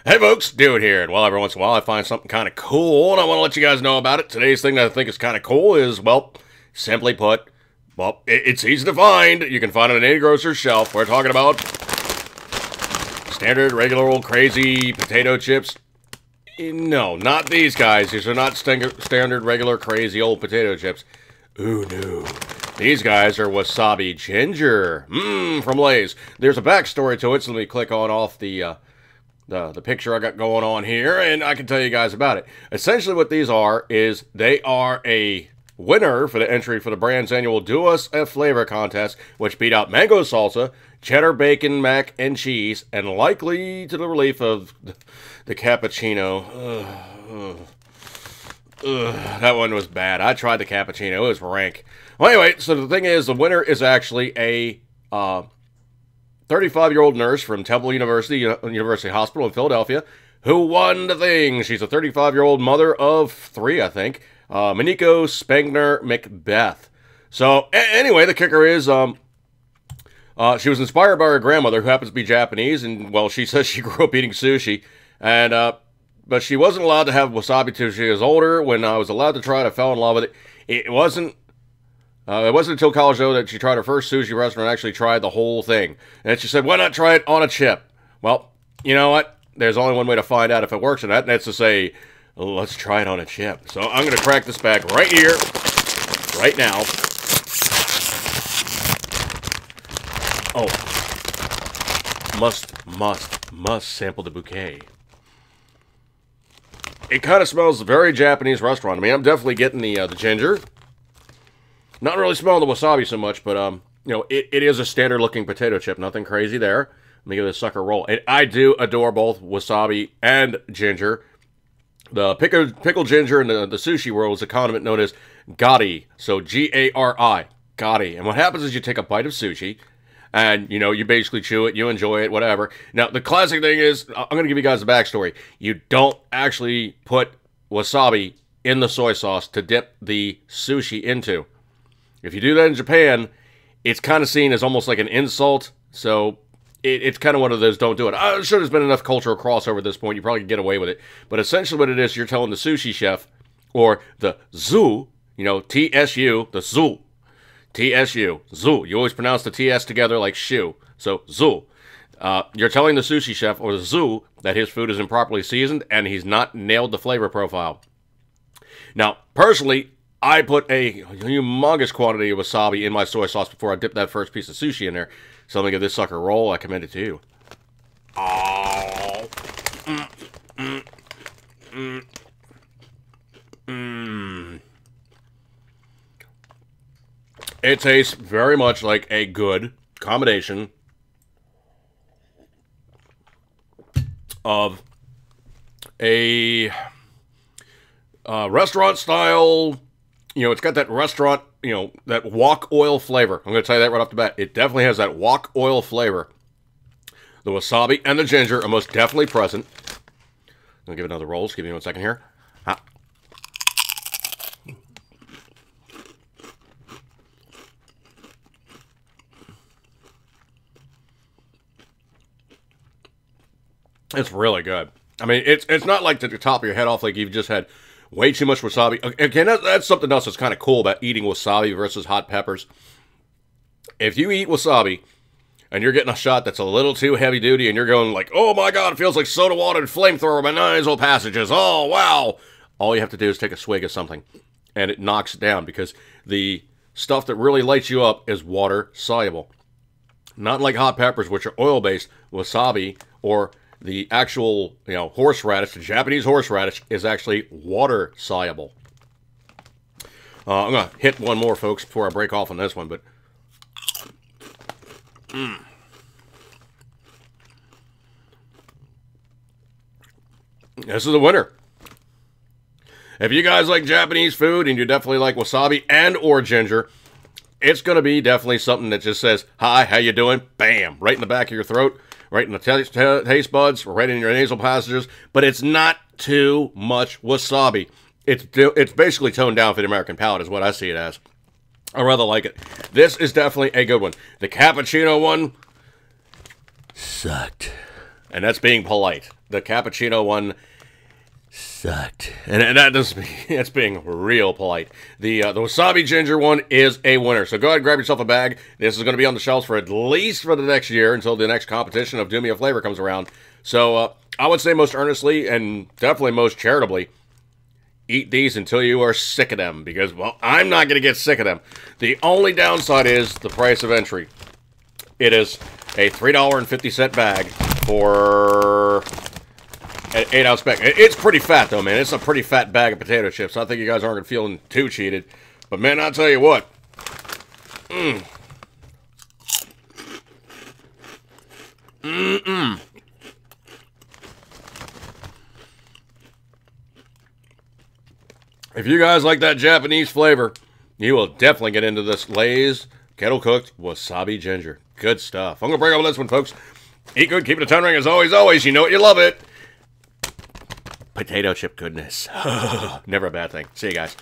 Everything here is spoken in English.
Hey folks, Dude here, and well, every once in a while I find something kind of cool, and I want to let you guys know about it. Today's thing that I think is kind of cool is, well, simply put, it's easy to find. You can find it on any grocer's shelf. We're talking about standard, regular, old, crazy potato chips. No, not these guys. These are not standard, regular, crazy, old potato chips. Ooh, no. These guys are Wasabi Ginger. From Lay's. There's a backstory to it, so let me click on off the picture I got going on here, and I can tell you guys about it. Essentially what these are is they are a winner for the entry for the brand's annual Do Us a Flavor contest, which beat out mango salsa, cheddar bacon, mac and cheese, and likely to the relief of the cappuccino. That one was bad. I tried the cappuccino. It was rank. Well, anyway, so the thing is, the winner is actually a 35-year-old nurse from Temple University Hospital in Philadelphia, who won the thing. She's a 35-year-old mother of 3, I think. Miniko Spangner Macbeth. So, anyway, the kicker is, she was inspired by her grandmother, who happens to be Japanese, and, well, she says she grew up eating sushi, and, but she wasn't allowed to have wasabi till she was older. When I was allowed to try it, I fell in love with it. It wasn't until college, though, that she tried her first sushi restaurant and actually tried the whole thing. And she said, why not try it on a chip? Well, you know what? There's only one way to find out if it works, and that's to say, let's try it on a chip. So I'm going to crack this bag right here, right now. Oh. Must sample the bouquet. It kind of smells very Japanese restaurant. I mean, I'm definitely getting the ginger. Not really smelling the wasabi so much, but, you know, it is a standard-looking potato chip. Nothing crazy there. Let me give this sucker a roll. And I do adore both wasabi and ginger. The pickled ginger in the sushi world is a condiment known as gari. So, G-A-R-I. Gari. And what happens is you take a bite of sushi, and, you know, you basically chew it, you enjoy it, whatever. Now, the classic thing is, I'm going to give you guys the backstory. You don't actually put wasabi in the soy sauce to dip the sushi into. If you do that in Japan, it's kind of seen as almost like an insult, so it's kind of one of those don't do it. I'm sure there's been enough cultural crossover at this point, you probably can get away with it. But essentially what it is, you're telling the sushi chef, or the zu, you know, T-S-U, the zu, T-S-U, zu. You always pronounce the T-S together like shoe, so zu. You're telling the sushi chef, or the zu, that his food is improperly seasoned, and he's not nailed the flavor profile. Now, personally, I put a humongous quantity of wasabi in my soy sauce before I dip that first piece of sushi in there. So let me give this sucker a roll. I commend it to you. Oh. It tastes very much like a good combination of a restaurant style. You know, it's got that restaurant, you know, that wok oil flavor. I'm going to tell you that right off the bat. It definitely has that wok oil flavor. The wasabi and the ginger are most definitely present. I'm going to give it another roll. Just give me 1 second here. It's really good. I mean, it's not like to the top of your head off like you've just had way too much wasabi. Again, that's something else that's kind of cool about eating wasabi versus hot peppers. If you eat wasabi and you're getting a shot that's a little too heavy duty and you're going like, oh my god, it feels like soda water and flamethrower in my nasal passages. Oh, wow. All you have to do is take a swig of something and it knocks it down because the stuff that really lights you up is water soluble. Not like hot peppers, which are oil-based. Wasabi or the actual, you know, horseradish, the Japanese horseradish, is actually water soluble. I'm going to hit one more, folks, before I break off on this one, but this is the winner. If you guys like Japanese food and you definitely like wasabi and or ginger, it's going to be definitely something that just says, hi, how you doing? Bam, right in the back of your throat. Right in the taste buds, right in your nasal passages, but it's not too much wasabi. It's basically toned down for the American palate is what I see it as. I rather like it. This is definitely a good one. The cappuccino one sucked. And that's being polite. the cappuccino one sucked. And that does that's being real polite. The wasabi ginger one is a winner. So go ahead and grab yourself a bag. This is going to be on the shelves for at least for the next year until the next competition of Do Me a Flavor comes around. So I would say most earnestly and definitely most charitably, eat these until you are sick of them. Because, well, I'm not going to get sick of them. The only downside is the price of entry. It is a $3.50 bag for an 8-ounce bag. It's pretty fat, though, man. It's a pretty fat bag of potato chips. I think you guys aren't feeling too cheated. But, man, I'll tell you what. If you guys like that Japanese flavor, you will definitely get into this Lay's kettle-cooked wasabi ginger. Good stuff. I'm going to break up this one, folks. Eat good, keep it a 10 ring as always. You know it, you love it. Potato chip goodness. Never a bad thing. See you guys.